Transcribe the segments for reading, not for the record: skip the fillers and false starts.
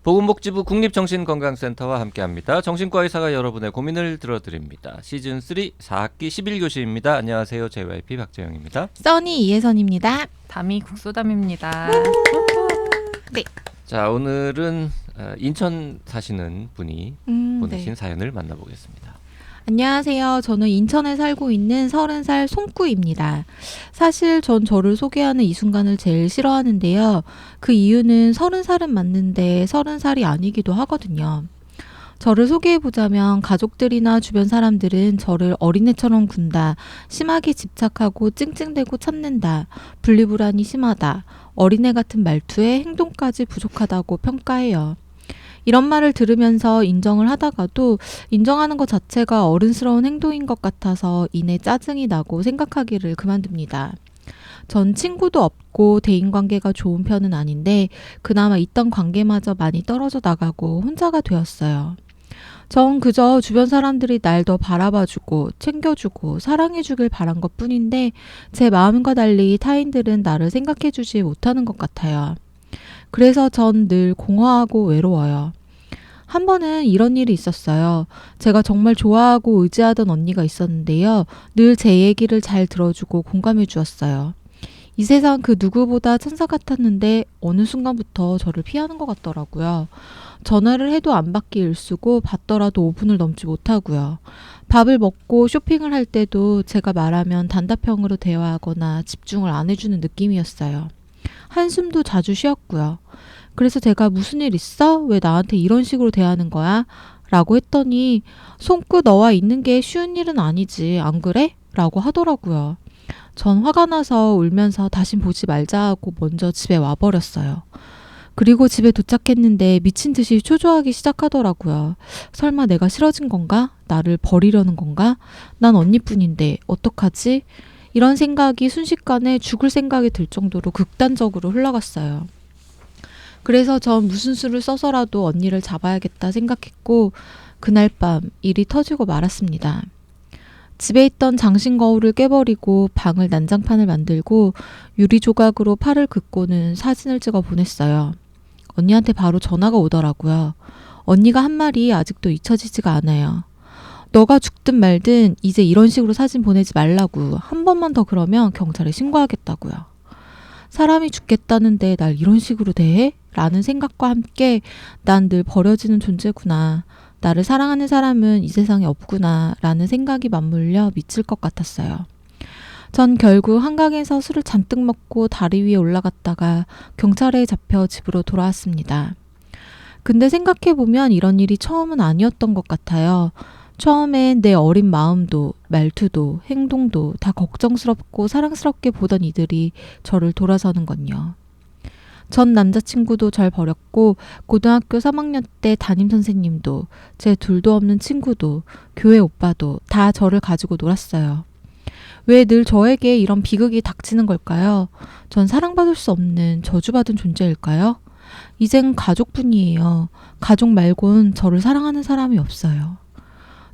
보건복지부 국립정신건강센터와 함께합니다. 정신과 의사가 여러분의 고민을 들어드립니다. 시즌3 4학기 11교시입니다. 안녕하세요. JYP 박재영입니다. 써니 이혜선입니다. 담이 국소담입니다. 네. 자, 오늘은 인천 사시는 분이 보내신 네. 사연을 만나보겠습니다. 안녕하세요. 저는 인천에 살고 있는 30살 송꾸입니다. 사실 전 저를 소개하는 이 순간을 제일 싫어하는데요. 그 이유는 30살은 맞는데 30살이 아니기도 하거든요. 저를 소개해보자면 가족들이나 주변 사람들은 저를 어린애처럼 군다, 심하게 집착하고 찡찡대고 찾는다, 분리불안이 심하다, 어린애 같은 말투에 행동까지 부족하다고 평가해요. 이런 말을 들으면서 인정을 하다가도 인정하는 것 자체가 어른스러운 행동인 것 같아서 이내 짜증이 나고 생각하기를 그만둡니다. 전 친구도 없고 대인관계가 좋은 편은 아닌데 그나마 있던 관계마저 많이 떨어져 나가고 혼자가 되었어요. 전 그저 주변 사람들이 날 더 바라봐주고 챙겨주고 사랑해주길 바란 것뿐인데 제 마음과 달리 타인들은 나를 생각해주지 못하는 것 같아요. 그래서 전 늘 공허하고 외로워요. 한 번은 이런 일이 있었어요. 제가 정말 좋아하고 의지하던 언니가 있었는데요. 늘 제 얘기를 잘 들어주고 공감해 주었어요. 이 세상 그 누구보다 천사 같았는데 어느 순간부터 저를 피하는 것 같더라고요. 전화를 해도 안 받기 일쑤고 받더라도 5분을 넘지 못하고요. 밥을 먹고 쇼핑을 할 때도 제가 말하면 단답형으로 대화하거나 집중을 안 해주는 느낌이었어요. 한숨도 자주 쉬었고요. 그래서 제가 무슨 일 있어? 왜 나한테 이런 식으로 대하는 거야? 라고 했더니 손끝 너와 있는 게 쉬운 일은 아니지 안 그래? 라고 하더라고요. 전 화가 나서 울면서 다신 보지 말자 하고 먼저 집에 와버렸어요. 그리고 집에 도착했는데 미친 듯이 초조하기 시작하더라고요. 설마 내가 싫어진 건가? 나를 버리려는 건가? 난 언니뿐인데 어떡하지? 이런 생각이 순식간에 죽을 생각이 들 정도로 극단적으로 흘러갔어요. 그래서 전 무슨 수를 써서라도 언니를 잡아야겠다 생각했고 그날 밤 일이 터지고 말았습니다. 집에 있던 장신 거울을 깨버리고 방을 난장판을 만들고 유리 조각으로 팔을 긋고는 사진을 찍어 보냈어요. 언니한테 바로 전화가 오더라고요. 언니가 한 말이 아직도 잊혀지지가 않아요. 너가 죽든 말든 이제 이런 식으로 사진 보내지 말라고. 한 번만 더 그러면 경찰에 신고하겠다고요. 사람이 죽겠다는데 날 이런 식으로 대해? 라는 생각과 함께 난 늘 버려지는 존재구나. 나를 사랑하는 사람은 이 세상에 없구나. 라는 생각이 맞물려 미칠 것 같았어요. 전 결국 한강에서 술을 잔뜩 먹고 다리 위에 올라갔다가 경찰에 잡혀 집으로 돌아왔습니다. 근데 생각해보면 이런 일이 처음은 아니었던 것 같아요. 처음엔 내 어린 마음도 말투도 행동도 다 걱정스럽고 사랑스럽게 보던 이들이 저를 돌아서는 건요. 전 남자친구도 절 버렸고 고등학교 3학년 때 담임선생님도 제 둘도 없는 친구도 교회 오빠도 다 저를 가지고 놀았어요. 왜 늘 저에게 이런 비극이 닥치는 걸까요? 전 사랑받을 수 없는 저주받은 존재일까요? 이젠 가족뿐이에요. 가족 말곤 저를 사랑하는 사람이 없어요.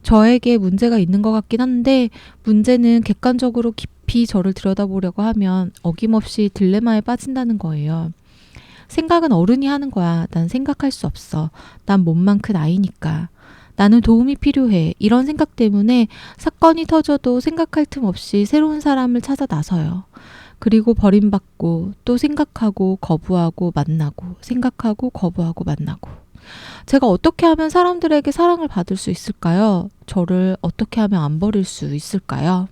저에게 문제가 있는 것 같긴 한데 문제는 객관적으로 깊이 저를 들여다보려고 하면 어김없이 딜레마에 빠진다는 거예요. 생각은 어른이 하는 거야. 난 생각할 수 없어. 난 몸만 큰 아이니까. 나는 도움이 필요해. 이런 생각 때문에 사건이 터져도 생각할 틈 없이 새로운 사람을 찾아 나서요. 그리고 버림받고 또 생각하고 거부하고 만나고 생각하고 거부하고 만나고. 제가 어떻게 하면 사람들에게 사랑을 받을 수 있을까요? 저를 어떻게 하면 안 버릴 수 있을까요?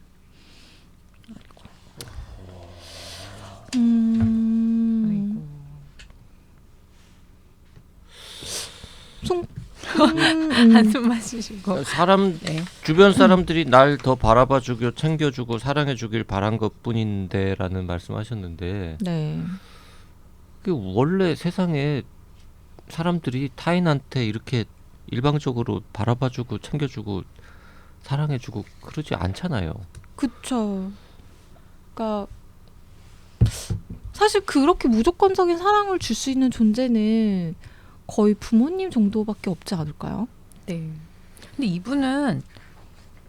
한숨 마시시고 주변 사람들이 날 더 바라봐주고 챙겨주고 사랑해주길 바란 것뿐인데라는 말씀하셨는데 네. 그게 원래 세상에 사람들이 타인한테 이렇게 일방적으로 바라봐주고 챙겨주고 사랑해주고 그러지 않잖아요. 그쵸. 그러니까 사실 그렇게 무조건적인 사랑을 줄 수 있는 존재는 거의 부모님 정도밖에 없지 않을까요? 네. 근데 이분은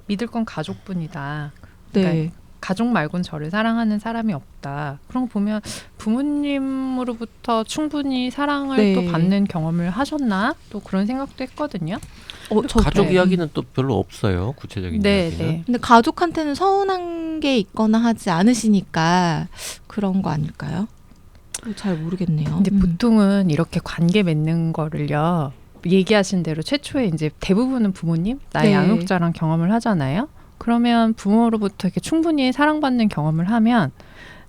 믿을 건 가족뿐이다. 네. 그러니까 가족 말곤 저를 사랑하는 사람이 없다. 그런 거 보면 부모님으로부터 충분히 사랑을 네. 또 받는 경험을 하셨나? 또 그런 생각도 했거든요. 저 가족 네. 이야기는 또 별로 없어요. 구체적인 네, 이야기는. 네. 근데 가족한테는 서운한 게 있거나 하지 않으시니까 그런 거 아닐까요? 잘 모르겠네요. 근데 보통은 이렇게 관계 맺는 거를요. 얘기하신 대로 최초에 이제 대부분은 부모님, 나의 네. 양육자랑 경험을 하잖아요. 그러면 부모로부터 이렇게 충분히 사랑받는 경험을 하면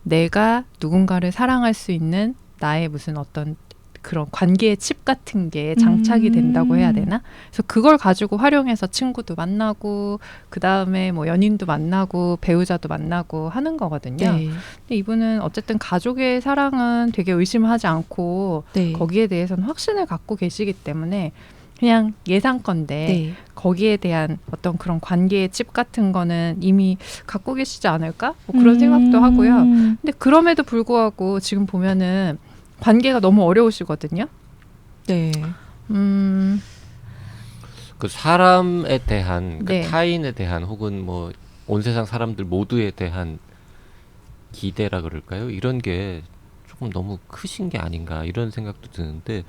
내가 누군가를 사랑할 수 있는 나의 무슨 어떤 그런 관계의 칩 같은 게 장착이 된다고 해야 되나? 그래서 그걸 가지고 활용해서 친구도 만나고 그 다음에 뭐 연인도 만나고 배우자도 만나고 하는 거거든요. 네. 근데 이분은 어쨌든 가족의 사랑은 되게 의심하지 않고 네. 거기에 대해서는 확신을 갖고 계시기 때문에 그냥 예상건데 네. 거기에 대한 어떤 그런 관계의 칩 같은 거는 이미 갖고 계시지 않을까? 뭐 그런 생각도 하고요. 근데 그럼에도 불구하고 지금 보면은 관계가 너무 어려우시거든요. 네. 그 사람에 대한 그 네. 타인에 대한 혹은 뭐 온 세상 사람들 모두에 대한 기대라 그럴까요? 이런 게 조금 너무 크신 게 아닌가 이런 생각도 드는데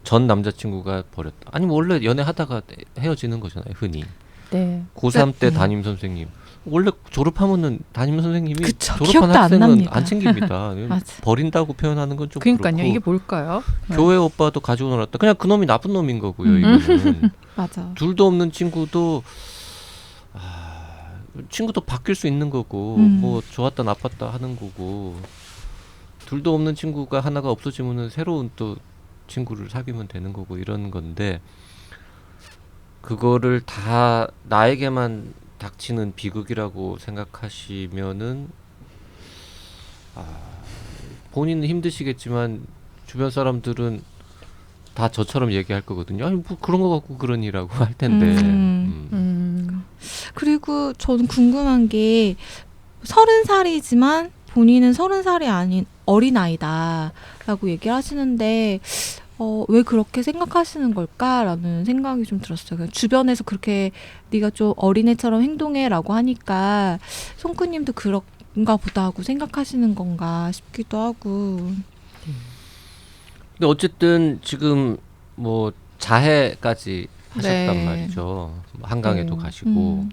전 남자친구가 버렸다. 아니 뭐 원래 연애하다가 헤어지는 거잖아요, 흔히. 네. 고3 때 네. 담임 선생님. 원래 졸업하면은 담임 선생님이 그쵸, 졸업한 기억도 안 학생은 납니다. 안 챙깁니다. 맞아. 버린다고 표현하는 건 좀 그러니까요. 그렇고. 이게 뭘까요? 네. 교회 오빠도 가지고 놀았다. 그냥 그 놈이 나쁜 놈인 거고요. 음. 이거는. 맞아. 둘도 없는 친구도 친구도 바뀔 수 있는 거고 뭐 좋았다 나빴다 하는 거고 둘도 없는 친구가 하나가 없어지면은 새로운 또 친구를 사귀면 되는 거고 이런 건데 그거를 다 나에게만 닥치는 비극이라고 생각하시면은 본인은 힘드시겠지만 주변 사람들은 다 저처럼 얘기할 거거든요. 아니 뭐 그런 거 갖고 그러니라고 할 텐데. 그리고 저는 궁금한 게 30살이지만 본인은 30살이 아닌 어린아이다라고 얘기를 하시는데 왜 그렇게 생각하시는 걸까라는 생각이 좀 들었어요. 그냥 주변에서 그렇게 네가 좀 어린애처럼 행동해라고 하니까 손크님도 그런가 보다 하고 생각하시는 건가 싶기도 하고. 근데 어쨌든 지금 뭐 자해까지 하셨단 네. 말이죠. 한강에도 네. 가시고.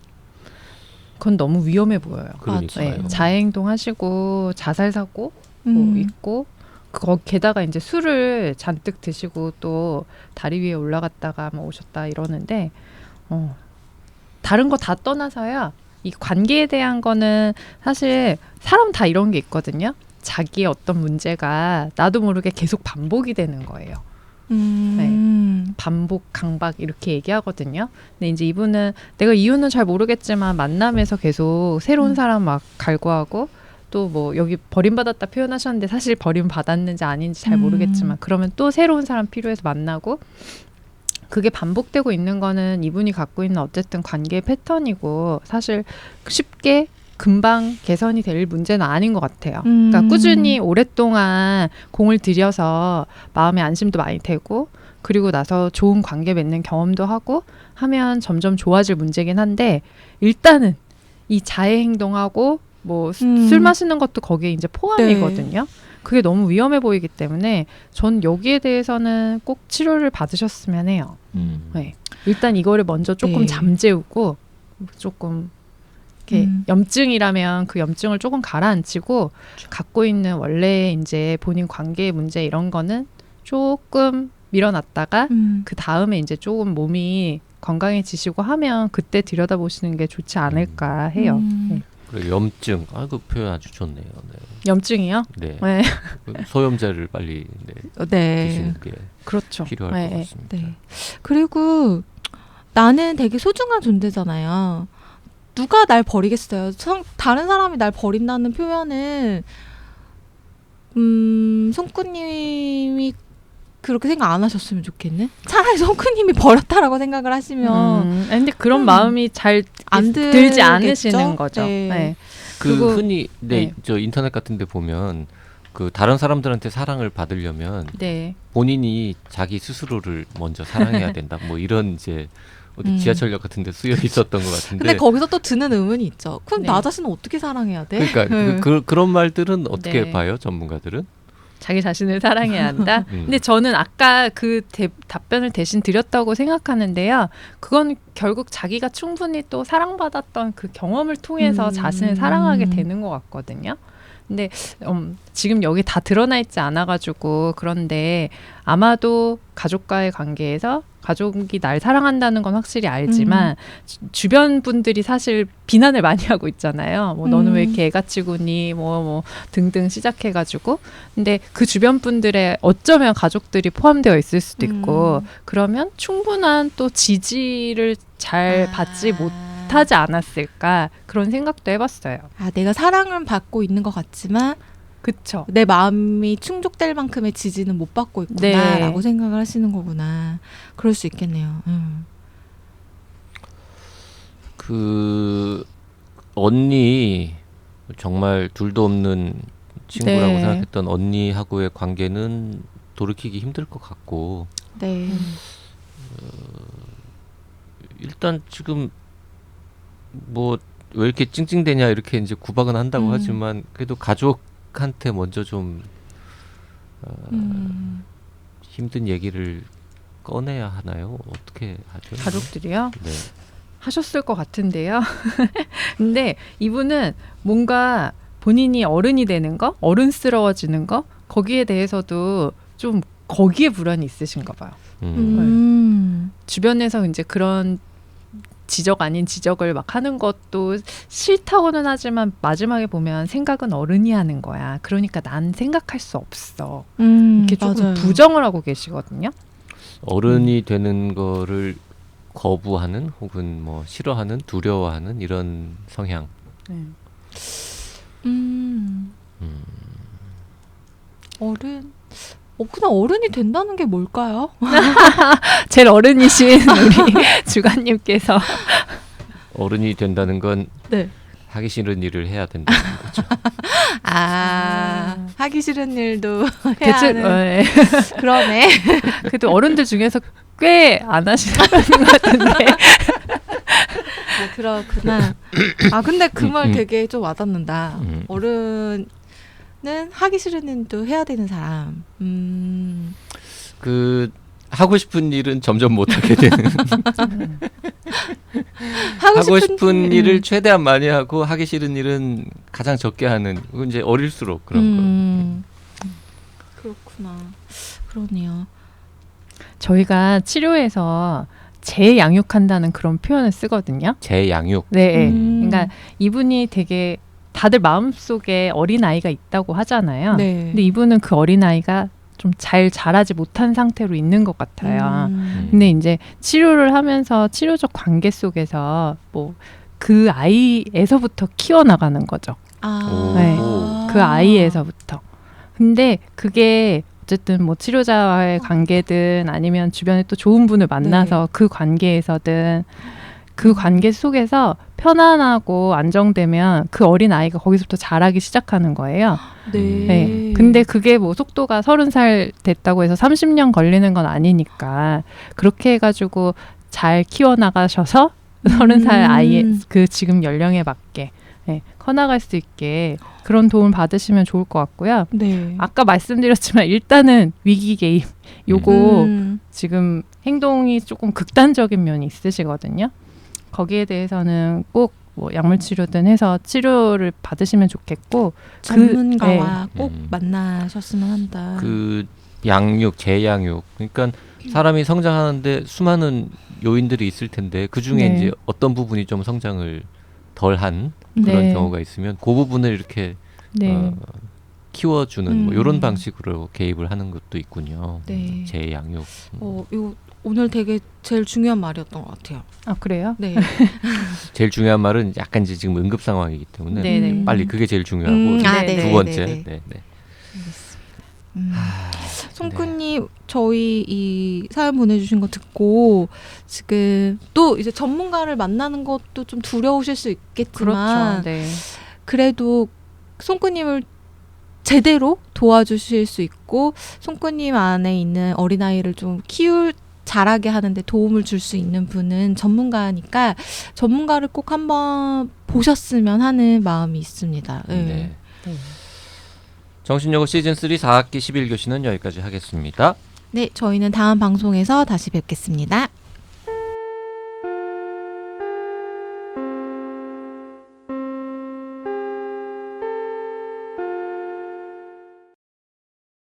그건 너무 위험해 보여요. 그러니까요. 네, 자해행동 하시고 자살 사고 뭐 있고 게다가 이제 술을 잔뜩 드시고 또 다리 위에 올라갔다가 뭐 오셨다 이러는데 다른 거 다 떠나서야 이 관계에 대한 거는 사실 사람 다 이런 게 있거든요. 자기의 어떤 문제가 나도 모르게 계속 반복이 되는 거예요. 반복, 강박 이렇게 얘기하거든요. 근데 이제 이분은 내가 이유는 잘 모르겠지만 만남에서 계속 새로운 사람 막 갈구하고 또 뭐 여기 버림받았다 표현하셨는데 사실 버림받았는지 아닌지 잘 모르겠지만 그러면 또 새로운 사람 필요해서 만나고 그게 반복되고 있는 거는 이분이 갖고 있는 어쨌든 관계의 패턴이고 사실 쉽게 금방 개선이 될 문제는 아닌 것 같아요. 그러니까 꾸준히 오랫동안 공을 들여서 마음의 안심도 많이 되고 그리고 나서 좋은 관계 맺는 경험도 하고 하면 점점 좋아질 문제긴 한데 일단은 이 자해 행동하고 뭐 술 마시는 것도 거기에 이제 포함이거든요. 네. 그게 너무 위험해 보이기 때문에 전 여기에 대해서는 꼭 치료를 받으셨으면 해요. 네. 일단 이거를 먼저 조금 잠재우고 조금 이렇게 염증이라면 그 염증을 조금 가라앉히고 갖고 있는 원래 이제 본인 관계의 문제 이런 거는 조금 밀어놨다가 그 다음에 이제 조금 몸이 건강해지시고 하면 그때 들여다보시는 게 좋지 않을까 해요. 네. 그리고 염증, 그 표현 아주 좋네요. 네. 염증이요? 네. 네. 소염제를 빨리 드시는 게 그렇죠. 필요할 것 같습니다. 네. 그리고 나는 되게 소중한 존재잖아요. 누가 날 버리겠어요. 다른 사람이 날 버린다는 표현은 손꾸님이 그렇게 생각 안 하셨으면 좋겠네. 차라리 손꾸님이 버렸다라고 생각을 하시면 근데 그런 마음이 잘 안 들지 않으시는 거죠. 네. 네. 그 흔히 저 인터넷 같은 데 보면 그 다른 사람들한테 사랑을 받으려면 본인이 자기 스스로를 먼저 사랑해야 된다. 뭐 이런 이제 어디 지하철역 같은 데 쓰여 있었던 것 같은데. 근데 거기서 또 드는 의문이 있죠. 그럼 네. 나 자신은 어떻게 사랑해야 돼? 그러니까 그런 말들은 어떻게 네. 봐요, 전문가들은? 자기 자신을 사랑해야 한다. 음. 근데 저는 아까 그 답변을 대신 드렸다고 생각하는데요. 그건 결국 자기가 충분히 또 사랑받았던 그 경험을 통해서 자신을 사랑하게 되는 것 같거든요. 근데 지금 여기 다 드러나 있지 않아가지고 그런데 아마도 가족과의 관계에서 가족이 날 사랑한다는 건 확실히 알지만 주변 분들이 사실 비난을 많이 하고 있잖아요. 뭐 너는 왜 이렇게 애같이 구니 뭐 등등 시작해가지고 근데 그 주변 분들의 어쩌면 가족들이 포함되어 있을 수도 있고 그러면 충분한 또 지지를 잘 받지 못하지 않았을까 그런 생각도 해봤어요. 아, 내가 사랑을 받고 있는 것 같지만 그쵸. 내 마음이 충족될 만큼의 지지는 못 받고 있구나라고 네. 생각을 하시는 거구나. 그럴 수 있겠네요. 그 언니 정말 둘도 없는 친구라고 네. 생각했던 언니하고의 관계는 돌이키기 힘들 것 같고 네. 일단 지금 뭐 왜 이렇게 찡찡대냐 이렇게 이제 구박은 한다고 하지만 그래도 가족한테 먼저 좀 힘든 얘기를 꺼내야 하나요? 어떻게 하죠? 가족들이요? 네. 하셨을 것 같은데요. 근데 이분은 뭔가 본인이 어른이 되는 거, 어른스러워지는 거, 거기에 대해서도 좀 거기에 불안이 있으신가 봐요. 주변에서 이제 그런 지적 아닌 지적을 막 하는 것도 싫다고는 하지만 마지막에 보면 생각은 어른이 하는 거야. 그러니까 난 생각할 수 없어. 이렇게 조금 맞아요. 부정을 하고 계시거든요. 어른이 되는 거를 거부하는 혹은 뭐 싫어하는 두려워하는 이런 성향. 어른. 그냥 어른이 된다는 게 뭘까요? 제일 어른이신 우리 주관님께서 어른이 된다는 건 네. 하기 싫은 일을 해야 된다는 거죠. 하기 싫은 일도 해야 대체 하는. 네. 그러네. 그래도 어른들 중에서 꽤 안 하시는 것 같은데. 그렇구나. 근데 그 말 되게 좀 와닿는다. 음. 어른은 하기 싫은 일도 해야 되는 사람. 그 하고 싶은 일은 점점 못 하게 되는. 하고 싶은 일을 최대한 많이 하고 하기 싫은 일은 가장 적게 하는. 그건 이제 어릴수록 그런 거. 그렇구나. 그러네요. 저희가 치료에서 재양육한다는 그런 표현을 쓰거든요. 재양육. 네. 그러니까 이분이 되게 다들 마음속에 어린아이가 있다고 하잖아요. 네. 근데 이분은 그 어린아이가 좀 잘 자라지 못한 상태로 있는 것 같아요. 음. 근데 이제 치료를 하면서 치료적 관계 속에서 뭐 그 아이에서부터 키워나가는 거죠. 네. 그 아이에서부터. 근데 그게 어쨌든 뭐 치료자와의 관계든 아니면 주변에 또 좋은 분을 만나서 그 관계에서든 그 관계 속에서 편안하고 안정되면 그 어린 아이가 거기서부터 자라기 시작하는 거예요. 네. 근데 그게 뭐 속도가 30살 됐다고 해서 30년 걸리는 건 아니니까 그렇게 해가지고 잘 키워나가셔서 30살 아이의 그 지금 연령에 맞게 커나갈 수 있게 그런 도움을 받으시면 좋을 것 같고요. 네. 아까 말씀드렸지만 일단은 위기 개입 요거 지금 행동이 조금 극단적인 면이 있으시거든요. 거기에 대해서는 꼭 뭐 약물 치료든 해서 치료를 받으시면 좋겠고 전문가와 꼭 만나셨으면 한다. 그 양육, 재양육. 그러니까 사람이 성장하는데 수많은 요인들이 있을 텐데 그 중에 이제 어떤 부분이 좀 성장을 덜한 그런 경우가 있으면 그 부분을 이렇게 키워주는 뭐 이런 방식으로 개입을 하는 것도 있군요. 네. 재양육. 이거 오늘 되게 제일 중요한 말이었던 것 같아요. 아 그래요? 네. 제일 중요한 말은 약간 이제 지금 응급 상황이기 때문에 빨리 그게 제일 중요하고 두 번째. 네. 송쿠님 저희 이 사연 보내주신 거 듣고 지금 또 이제 전문가를 만나는 것도 좀 두려우실 수 있겠지만 그렇죠. 그래도 송쿠님을 제대로 도와주실 수 있고 송쿠님 안에 있는 어린아이를 좀 키울 잘하게 하는데 도움을 줄 수 있는 분은 전문가니까 전문가를 꼭 한번 보셨으면 하는 마음이 있습니다. 네. 네. 네. 정신여고 시즌 3 4학기 11교시는 여기까지 하겠습니다. 네, 저희는 다음 방송에서 다시 뵙겠습니다.